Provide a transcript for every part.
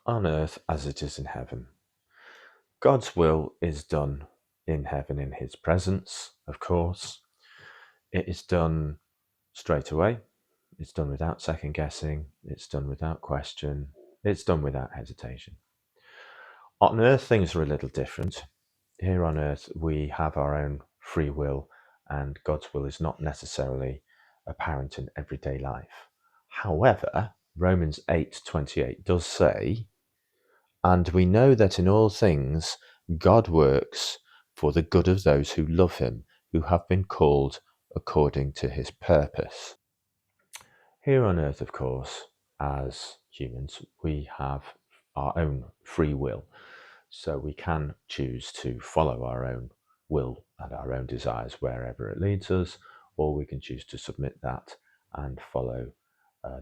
on earth as it is in heaven. God's will is done in heaven in his presence, of course. It is done straight away. It's done without second guessing. It's done without question. It's done without hesitation. On earth, things are a little different. Here on earth, we have our own free will, and God's will is not necessarily apparent in everyday life. However, Romans 8:28 does say, "And we know that in all things God works for the good of those who love him, who have been called according to his purpose." Here on earth, of course, as humans, we have our own free will. So we can choose to follow our own will and our own desires wherever it leads us, or we can choose to submit that and follow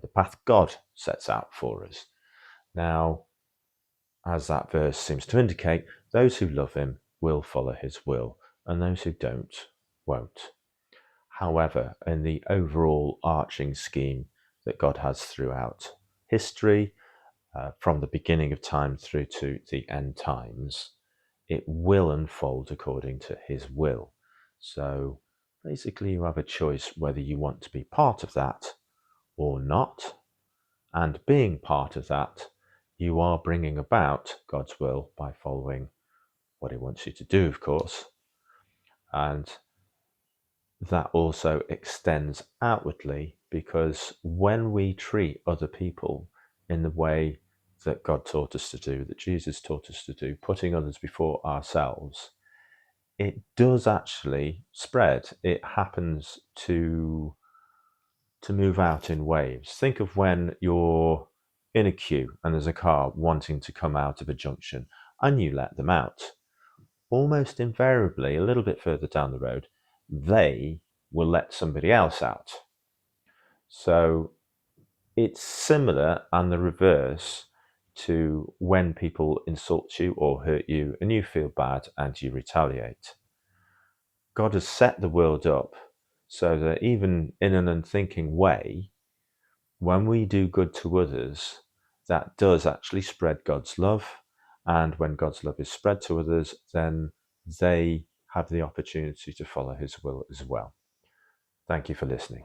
the path God sets out for us. Now, as that verse seems to indicate, those who love him will follow his will, and those who don't won't. However, in the overall arching scheme that God has throughout history, from the beginning of time through to the end times, it will unfold according to his will. So basically, you have a choice whether you want to be part of that or not. And being part of that, you are bringing about God's will by following what he wants you to do, of course. And that also extends outwardly, because when we treat other people in the way that God taught us to do, that Jesus taught us to do, putting others before ourselves, it does actually spread. It happens to move out in waves. Think of when you're in a queue and there's a car wanting to come out of a junction and you let them out. Almost invariably, a little bit further down the road, they will let somebody else out. So it's similar and the reverse to when people insult you or hurt you and you feel bad and you retaliate. God has set the world up so that even in an unthinking way, when we do good to others, that does actually spread God's love. And when God's love is spread to others, then they have the opportunity to follow his will as well. Thank you for listening.